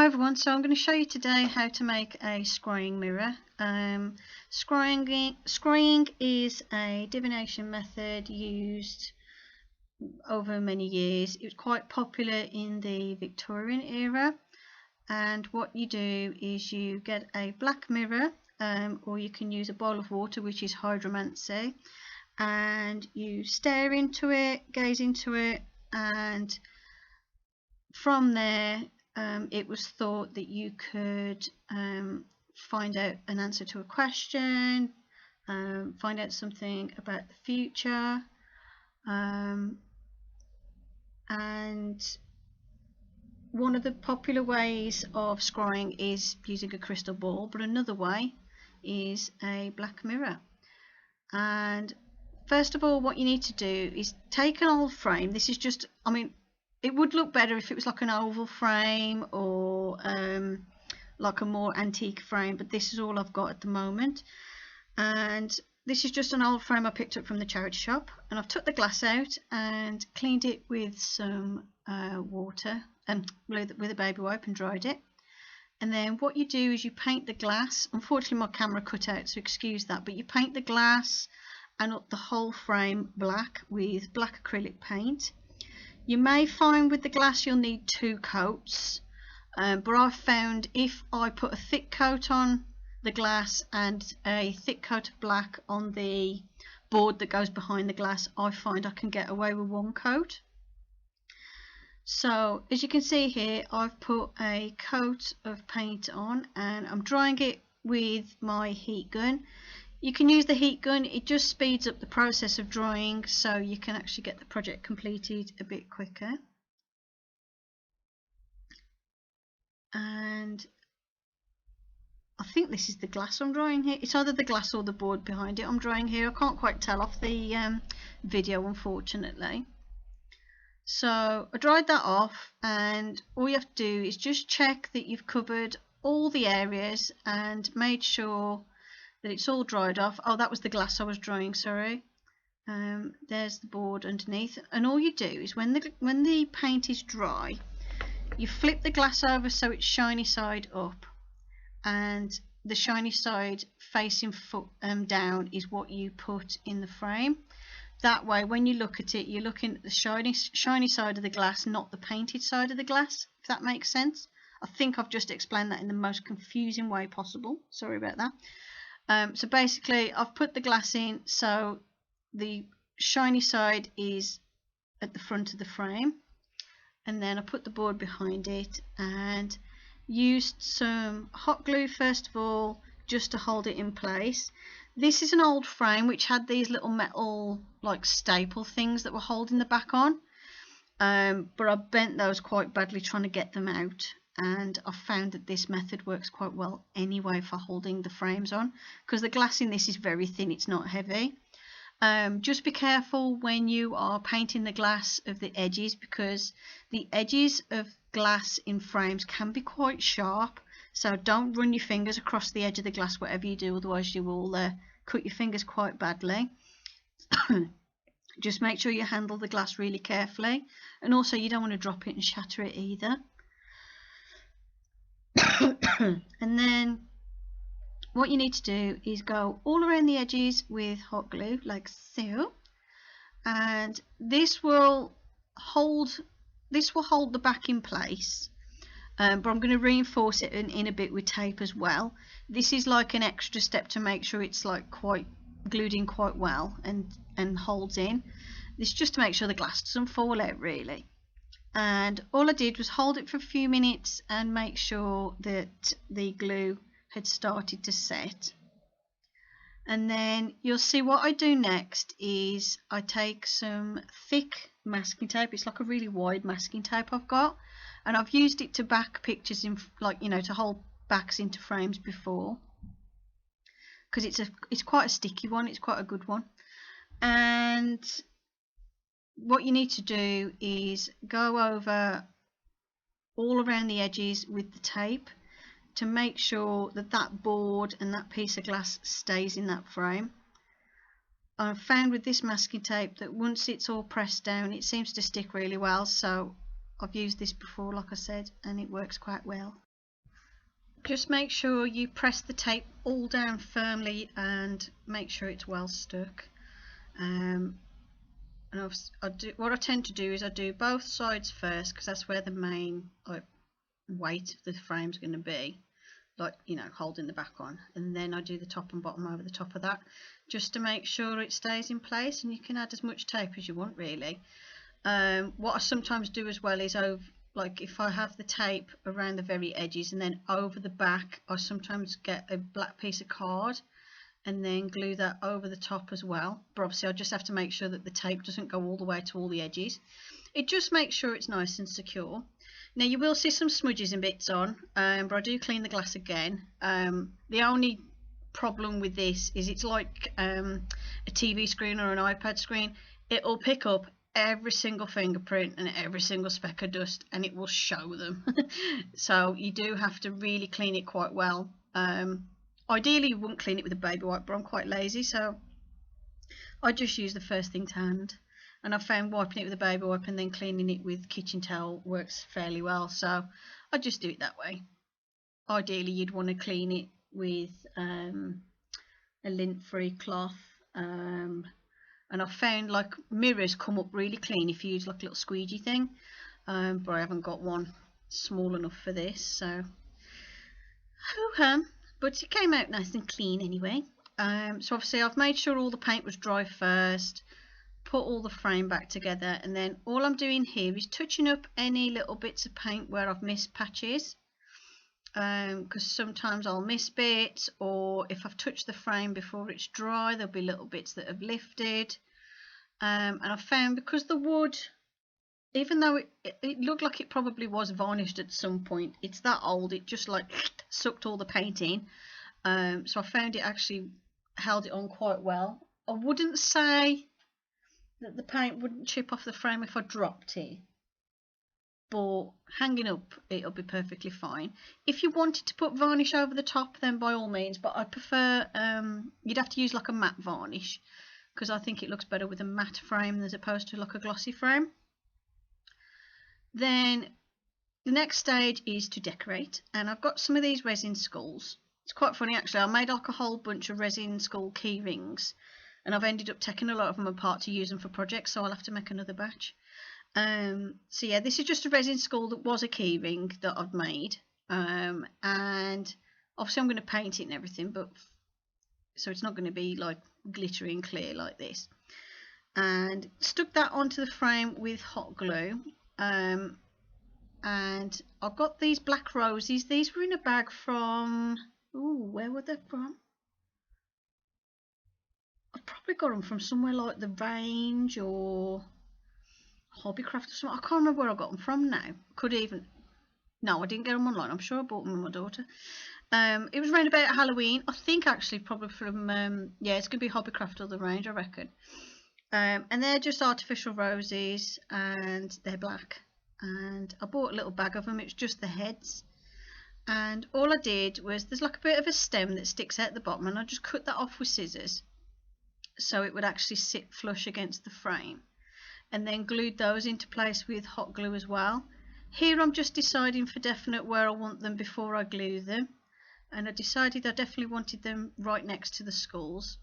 Hi everyone, so I'm going to show you today how to make a scrying mirror. Scrying is a divination method used over many years. It was quite popular in the Victorian era, and what you do is you get a black mirror, or you can use a bowl of water, which is hydromancy, and you stare into it, gaze into it, and from there it was thought that you could find out an answer to a question, find out something about the future, and one of the popular ways of scrying is using a crystal ball, but another way is a black mirror. And first of all, what you need to do is take an old frame. This is just, I mean, it would look better if it was like an oval frame or like a more antique frame, but this is all I've got at the moment. And this is just an old frame I picked up from the charity shop, and I've took the glass out and cleaned it with some water and with a baby wipe and dried it. And then what you do is you paint the glass. Unfortunately my camera cut out, so excuse that, but you paint the glass and up the whole frame black with black acrylic paint. You may find with the glass you'll need 2 coats, but I've found if I put a thick coat on the glass and a thick coat of black on the board that goes behind the glass, I find I can get away with 1 coat. So as you can see here, I've put a coat of paint on and I'm drying it with my heat gun. You can use the heat gun, it just speeds up the process of drying, so you can actually get the project completed a bit quicker. And I think this is the glass I'm drying here. It's either the glass or the board behind it I'm drying here. I can't quite tell off the video, unfortunately. So I dried that off, and all you have to do is just check that you've covered all the areas and made sure that it's all dried off. Oh, that was the glass I was drying, sorry. There's the board underneath, and all you do is when the paint is dry, you flip the glass over so it's shiny side up, and the shiny side facing down is what you put in the frame. That way when you look at it, you're looking at the shiny side of the glass, not the painted side of the glass, if that makes sense. I think I've just explained that in the most confusing way possible, sorry about that. So basically I've put the glass in so the shiny side is at the front of the frame, and then I put the board behind it and used some hot glue first of all just to hold it in place. This is an old frame which had these little metal like staple things that were holding the back on, but I bent those quite badly trying to get them out, and I found that this method works quite well anyway for holding the frames on, because the glass in this is very thin, it's not heavy. Just be careful when you are painting the glass of the edges, because the edges of glass in frames can be quite sharp, so don't run your fingers across the edge of the glass whatever you do, otherwise you will cut your fingers quite badly. Just make sure you handle the glass really carefully, and also you don't want to drop it and shatter it either. And then what you need to do is go all around the edges with hot glue like so, and this will hold the back in place, but I'm going to reinforce it in a bit with tape as well. This is like an extra step to make sure it's like quite glued in quite well and holds in. This is just to make sure the glass doesn't fall out really. And all I did was hold it for a few minutes and make sure that the glue had started to set. And then you'll see what I do next is I take some thick masking tape. It's like a really wide masking tape I've got, and I've used it to back pictures in, like, you know, to hold backs into frames before, because it's quite a sticky one, it's quite a good one. And what you need to do is go over all around the edges with the tape to make sure that that board and that piece of glass stays in that frame. I've found with this masking tape that once it's all pressed down it seems to stick really well, so I've used this before like I said, and it works quite well. just make sure you press the tape all down firmly and make sure it's well stuck. And what I tend to do is I do both sides first, because that's where the main weight of the frame's going to be, like, you know, holding the back on, and then I do the top and bottom over the top of that, just to make sure it stays in place. And you can add as much tape as you want, really. What I sometimes do as well is, like if I have the tape around the very edges, and then over the back I sometimes get a black piece of card and then glue that over the top as well. But obviously I just have to make sure that the tape doesn't go all the way to all the edges. It just makes sure it's nice and secure. Now you will see some smudges and bits on, but I do clean the glass again. The only problem with this is it's like a TV screen or an iPad screen. It'll pick up every single fingerprint and every single speck of dust, and it will show them. So you do have to really clean it quite well. Ideally you wouldn't clean it with a baby wipe, but I'm quite lazy, so I just use the first thing to hand. And I found wiping it with a baby wipe and then cleaning it with kitchen towel works fairly well, so I just do it that way. Ideally you'd want to clean it with a lint-free cloth, and I found like mirrors come up really clean if you use like a little squeegee thing, but I haven't got one small enough for this, so but it came out nice and clean anyway. So obviously I've made sure all the paint was dry first, put all the frame back together, and then all I'm doing here is touching up any little bits of paint where I've missed patches, because sometimes I'll miss bits, or if I've touched the frame before it's dry there'll be little bits that have lifted. And I found, because the wood, even though it looked like it probably was varnished at some point, it's that old, it just like sucked all the paint in. So I found it actually held it on quite well. I wouldn't say that the paint wouldn't chip off the frame if I dropped it, but hanging up it'll be perfectly fine. If you wanted to put varnish over the top, then by all means, but I prefer you'd have to use like a matte varnish, because I think it looks better with a matte frame as opposed to like a glossy frame. Then the next stage is to decorate, and I've got some of these resin skulls. It's quite funny actually, I made like a whole bunch of resin skull key rings, and I've ended up taking a lot of them apart to use them for projects, so I'll have to make another batch. So yeah, this is just a resin skull that was a key ring that I've made, and obviously I'm going to paint it and everything, but so it's not going to be like glittery and clear like this. And stuck that onto the frame with hot glue. And I've got these black roses. These were in a bag from, where were they from? I probably got them from somewhere like The Range or Hobbycraft or something. I can't remember where I got them from now. No, I didn't get them online. I'm sure I bought them with my daughter. It was around about Halloween. I think actually probably from, yeah, it's going to be Hobbycraft or The Range, I reckon. And they're just artificial roses, and they're black. And I bought a little bag of them. It's just the heads. And all I did was, there's like a bit of a stem that sticks out the bottom, and I just cut that off with scissors so it would actually sit flush against the frame, and then glued those into place with hot glue as well. Here I'm just deciding for definite where I want them before I glue them, and I decided I definitely wanted them right next to the skulls.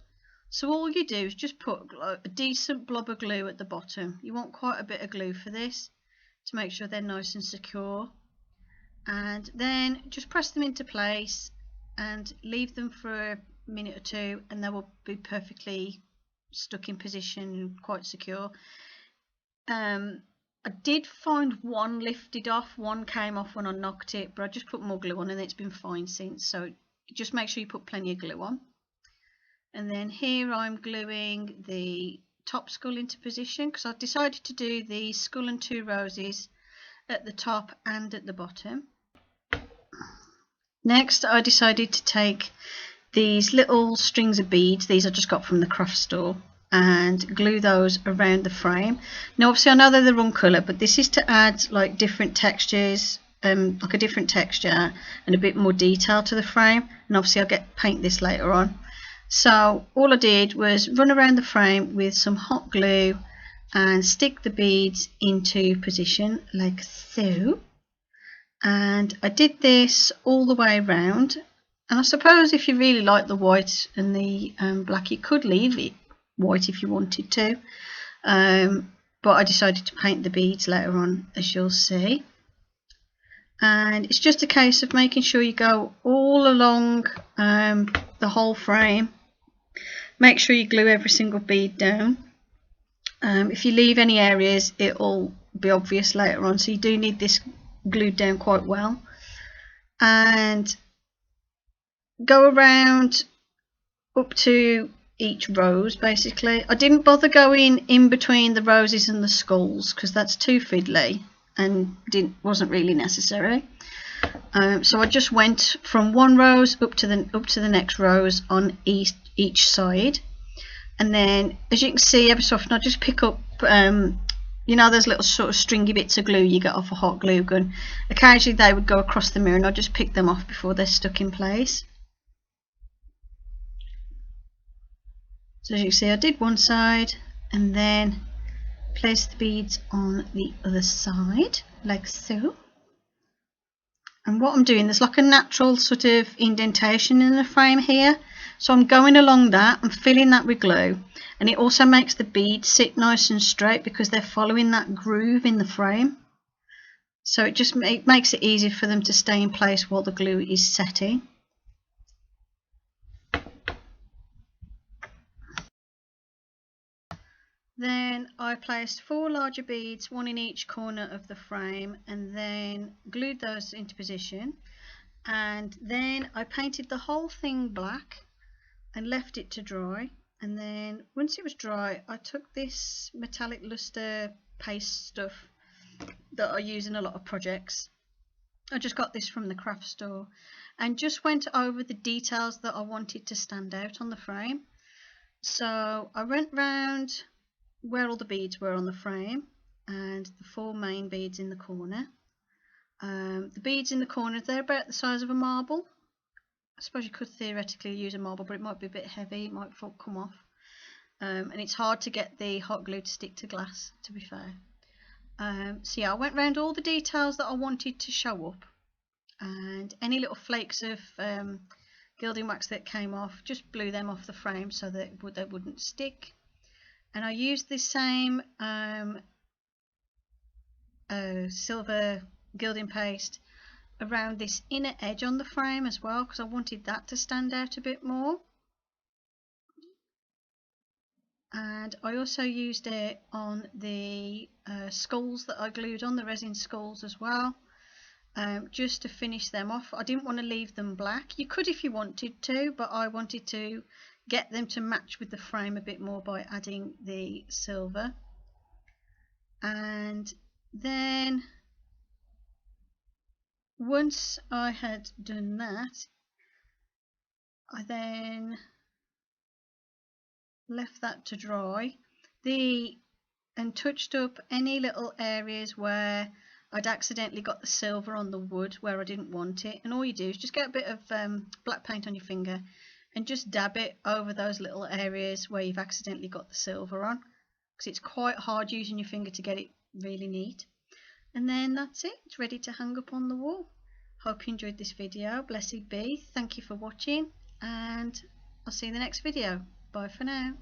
So all you do is just put a decent blob of glue at the bottom. You want quite a bit of glue for this to make sure they're nice and secure, and then just press them into place and leave them for a minute or two, and they will be perfectly stuck in position and quite secure. I did find one lifted off, one came off when I knocked it, but I just put more glue on and it's been fine since. So just make sure you put plenty of glue on. And then here I'm gluing the top skull into position, because I decided to do the skull and two roses at the top and at the bottom. Next I decided to take these little strings of beads, these I just got from the craft store, and glue those around the frame. Now obviously I know they're the wrong colour, but this is to add like different textures, like a different texture and a bit more detail to the frame, and obviously I'll paint this later on. So all I did was run around the frame with some hot glue and stick the beads into position like so, and I did this all the way around. And I suppose if you really like the white and the black, you could leave it white if you wanted to, but I decided to paint the beads later on, as you'll see. And it's just a case of making sure you go all along the whole frame. Make sure you glue every single bead down. If you leave any areas, it'll be obvious later on, so you do need this glued down quite well. And go around up to each rose basically. I didn't bother going in between the roses and the skulls because that's too fiddly and wasn't really necessary. So I just went from one rose up to the next rose on each side, and then as you can see, every so often I just pick up you know those little sort of stringy bits of glue you get off a hot glue gun. Occasionally they would go across the mirror and I just pick them off before they're stuck in place. So as you can see, I did one side and then place the beads on the other side like so. And what I'm doing, there's like a natural sort of indentation in the frame here, so I'm going along that and filling that with glue, and it also makes the beads sit nice and straight because they're following that groove in the frame, so it makes it easier for them to stay in place while the glue is setting. Then I placed 4 larger beads, one in each corner of the frame, and then glued those into position. And then I painted the whole thing black and left it to dry. And then once it was dry, I took this metallic luster paste stuff that I use in a lot of projects. I just got this from the craft store and just went over the details that I wanted to stand out on the frame. So I went round where all the beads were on the frame and the 4 main beads in the corner. The beads in the corner, they're about the size of a marble. I suppose you could theoretically use a marble, but it might be a bit heavy, it might come off, and it's hard to get the hot glue to stick to glass, to be fair. So yeah, I went round all the details that I wanted to show up, and any little flakes of gilding wax that came off, just blew them off the frame so that they wouldn't stick. And I used the same silver gilding paste around this inner edge on the frame as well, because I wanted that to stand out a bit more. And I also used it on the skulls that I glued on, the resin skulls as well, just to finish them off. I didn't want to leave them black. You could if you wanted to, but I wanted to get them to match with the frame a bit more by adding the silver. And then once I had done that, I then left that to dry and touched up any little areas where I'd accidentally got the silver on the wood where I didn't want it. And all you do is just get a bit of black paint on your finger and just dab it over those little areas where you've accidentally got the silver on, because it's quite hard using your finger to get it really neat. And then that's it, it's ready to hang up on the wall. Hope you enjoyed this video. Blessed be. Thank you for watching, and I'll see you in the next video. Bye for now.